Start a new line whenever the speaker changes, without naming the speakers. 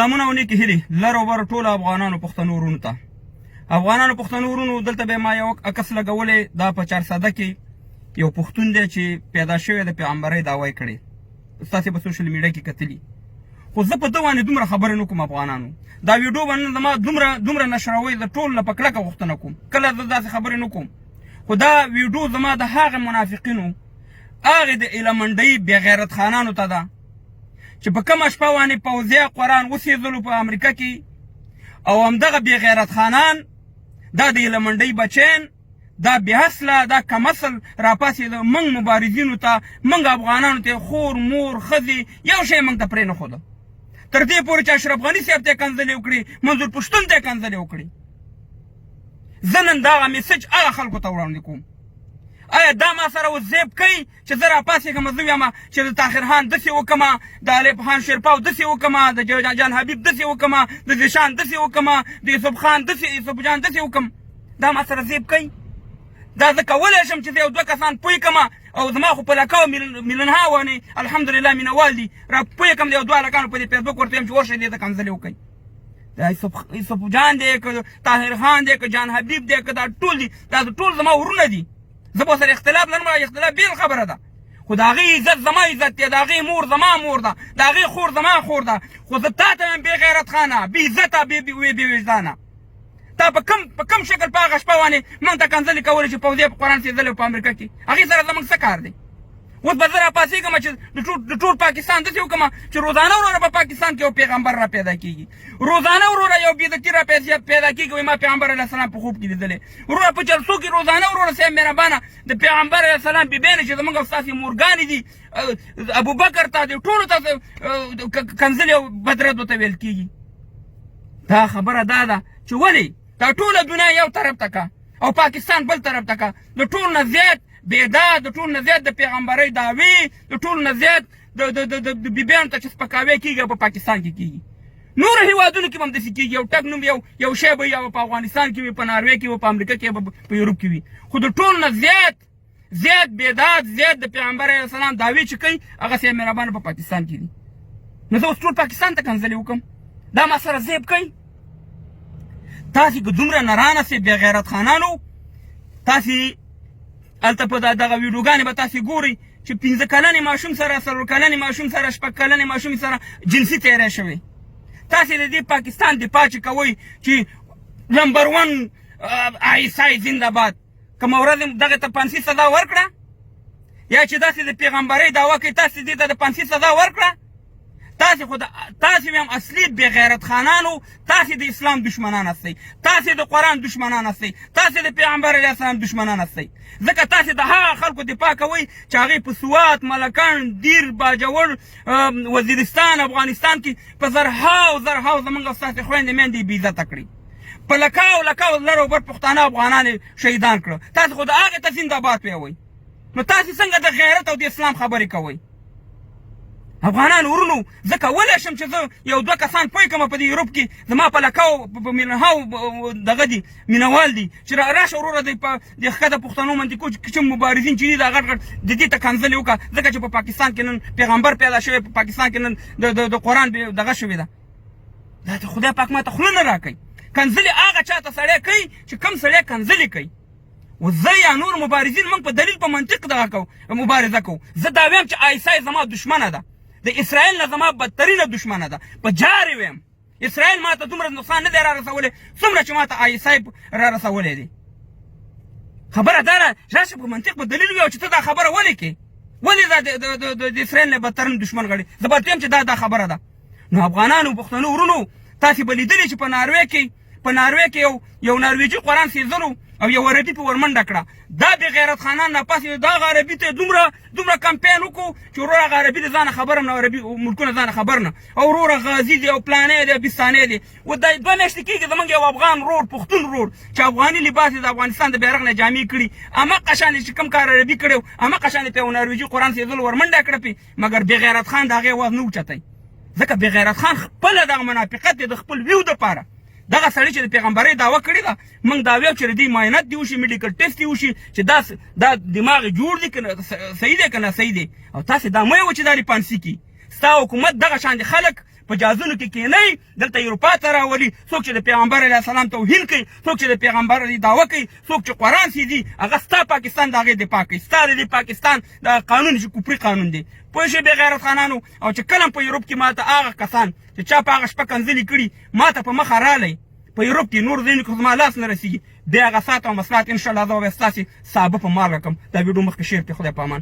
سلامونه او نیکې هیلې لر او بر ټولو افغانانو پښتنو ورونو ته. افغانانو پښتنو ورونو دلته به ما یو عکس لګولی، دا په چارسده کې یو پښتون دی چې پیدا شوی د پیغمبرۍ دعوه یې کړې. تاسې په سوشل میډیا کې کتلي، خو زه په ده باندې دومره خبرې نه کوم. افغانانو دا ویډیو باندې زما دومره نشروي د ټول نه په کلکه غوښتنه کوم، کله زه داسې خبرې نه کوم. خو دا ویډیو زما د هغه منافقینو، هغې د ایلمنډۍ بې غیرت خانانو ته ده چې په کومه شپه باندې پوځیه قرآن وسېدلو په امریکا کې، او همدغه بې غیرت خانان دا د ایلمنډۍ بچین، دا بې اصله، دا کم اصل راپاسېده. موږ مبارزینو ته، موږ افغانانو ته خور مور ښځې یو شی موږ ته پرېنښوده، تر دې پورې چې اشرف غني صاحب ته یې کنځلې وکړې، منظور پښتون ته یې کنځلې وکړې. زه نن دغه میسج هغه خلکو ته وړاندې کوم. آیا دا ما سره اوس زیب کوي چې زه راپاڅېږم زه ویم چې د طاهر خان داسې وکړمه، د الیف خان شیرپاو داسې وکړمه، د جان حبیب داسې وکړمه، د زیشان داسې وکړمه، د یوسف خان داسې، یوسف جان داسې وکړم؟ دا ما سره زیب کوي؟ دا زه کولی شم چې زه یو دوه کسان پوه کړم، او زما خو په لکاو میلنها وانې الحمدلله مینوال دي، را پوه کړم د یو دوه هلکانو په دې فیسبوک ورته یم چې ورشئ دې ته کنځلې وکړئ. دا یوسف جان دی که طاهر خان دی که جان حبیب دی که دا ټول دي، دا ټول زما ورونه دي. زه به سره اختلاف لرم، اختلاف بیل خبره ده، خو د هغې عزت زما عزت دی، د هغې مور زما مور ده، د هغې خور زما خور ده. خو زه تا ته یم بې غیرت خانه، بې عزته، بې وجدانه. تا په کم شکل په هغه شپه باندې موږ ته کنځلې کولې چې پوځي په قرآن سېدلی په امریکا کې، هغې سره زموږ څه کار دی؟ اوس به زه راپاڅېږم چې د ټول پاکستان داسې وکړم چې روزانه وروره په پاکستان کې یو پیغمبر را پیدا کېږي، روزانه وروره یو بدعتي را پیدا کېږي، وایي ما پیغمبر علیه السلام په خوب کې لیدلی، وروره په جلسو کې روزانه وروره صاحب مهربانه د پیغمبر علیه السلام بیبیانې چې زموږ او ستاسې مورګانې دي، ابوبکر ته دې ټولو ته کنځلې او بدرد ورته ویل کېږي. دا خبره دا ده چې ولې دا ټوله دنیا یو طرف ته که او پاکستان بل طرف ته که، د ټول نه زیات بیداد، د ټول نه زیات د پیغمبرۍ دعوې، د ټول نه زیات د بیبیانو ته چې سپکاوی کېږي په پاکستان کې کېږي. نورو هېوادونو کې به هم داسې کېږي، یو ټک نوم یو شی به یا په افغانستان کې وي، په ناروې کې وي، په امریکا کې وي، په یوروپ کې وي. خو د ټول نه زیات بیداد، زیات د پیغمبر علیه السلام دعوې چې کوي، هغه صاحب مهربانه په پاکستان کې دي. نو زه اوس ټول پاکستان ته کنځلې وکړم؟ دا ما سره زیب کوي؟ تاسې که دومره نرانه سئ بې غیرت خانانو، تاسې هلته په دغه ویډیوګانې به تاسې ګورئ چې 15 کلنې ماشوم سره، 4 کلنې ماشوم سره، 6 کلنې ماشوم سره جنسي تیری شوی. تاسې د دې پاکستان دفاع چې کوئ چې نمبر 1 آیسای زنده‌باد، کومه ورځ دغه ته پانسي سزا ورکړه، یا چې داسې د پیغمبرۍ دعوه کوي تاسې دې ته د پانسي سزا ورکړه؟ تاسې خو تاسې ویم اصلي بې غیرت خانانو، تاسې د اسلام دشمنان هستئ، تاسې د قرآن دشمنان هستئ، تاسې د پیغمبر علیه السلام دشمنان هستئ. ځکه تاسې د هغه خلکو دفاع کوئ چې هغې په سوات، ملکان، دیر، باجوړ، وزیرستان، افغانستان کې په زرهاو زموږ او ستاسې خویندې میندې بې عزته کړي، په لکاو لر او بر پښتانه افغانان یې شهیدان کړه. تاسې خو د هغې ته زنده‌باد ویوئ، نو تاسې څنګه د غیرت او د اسلام خبرې کوئ؟ افغانان ورونو، زه کولی شم چې زه یو دوه کسان پوه کړم په دې یوروپ کې، زما په لکاو په میلنهاو دغه دي، مینوال دي، چې راشه وروره د ښکته پښتنو منطقو کوم مبارزین چې دي دا غټ د دې ته کنځلې وکړه، ځکه چې په پاکستان کې نن پیغمبر پیدا شوی، په پاکستان کې نن د قرآن دغه شوې ده. دا ته خدای پاک ما ته خوله نه راکوي. کنځلې هغه چا ته سړی کوي چې کوم سړی کنځلې کوي. و زه یا نور مبارزین موږ په دلیل په منطق دغه کوو، مبارزه کوو. زه دا ویم چې آیسای زما دشمنه ده، د اسرائیل نه زما بدترینه دشمنه ده، په جارې ویم. اسرائیل ما ته دومره نقصان نه دی را رسولی څومره چې ما ته آیسای را رسولی دی. خبره دا ده، راشه په منطق په دلیل ویو چې ته دا خبره ولې کوې، ولې دا د اسرائیل نه بدترین دشمن غړي. زه به ورته یم چې دا خبره ده. نو افغانانو پښتنو ورونو، تاسې به لیدلي چې په ناروې کې یو نارویجي قرآن سېزلو او یو عربي په ورمنډه کړه. دا بې غیرت خانان راپاسې دغه عربي ته دومره کمپین وکړو چې وروره هغه عربي د ځانه خبر نه، عربي ملکونه ځانه خبر نه، او وروره غازي دی او پلانې دی او بستانې دی. و دا 2 میاشتې کېږي زموږ یو افغان ورور، پښتون ورور چې افغاني لباس د افغانستان د بیرغ نه جامې کړي، همغه شان چې کوم کار عربي کړی و، همغه شان په یو نارویجي قرآن سېزلو ورمنډه کړه پې، مګر بې غیرت خان د هغې اواز نه اوچتی، ځکه بې غیرت خان خپله دغه منافقت دی د خپل ویو دپاره. دغه سړی چې د پیغمبرۍ دعوه کړې ده، موږ دا ویو چې د دې معاینت دې وشي، میډیکل ټیسټ دې وشي چې دا دماغ یې جوړ دی که صحیح دی که نه صحیح دی. او تاسې دا مه وایئ چې دا دې پانسي کړي. ستا حکومت دغه شان د خلک په جهازونو کې کېنئ دلته اروپا ته راولي څوک چې د پیغمبر علیه السلام توهین کوي څوک چې د پیغمبر دعوه کوي څوک چې قرآن سیزي هغه ستا پاکستان د هغې دفاع کوي ستا د دې پاکستان د قانون چې کفري قانون دی پوه شئ بې غیرت خانانو او چې کله په یوروپ کې ماته هغه کسان چې چا په هغه شپه کنځلې کړي ماته په مخه رالی په یوروپ کې نور ځینو کې زما لاس نه رسېږي بیا هغه ساعت او مسلات انشاءالله زه به ستاسې صحابه په مالګه کړم دا ویډیو مخکې شیر کړئ خدای په امان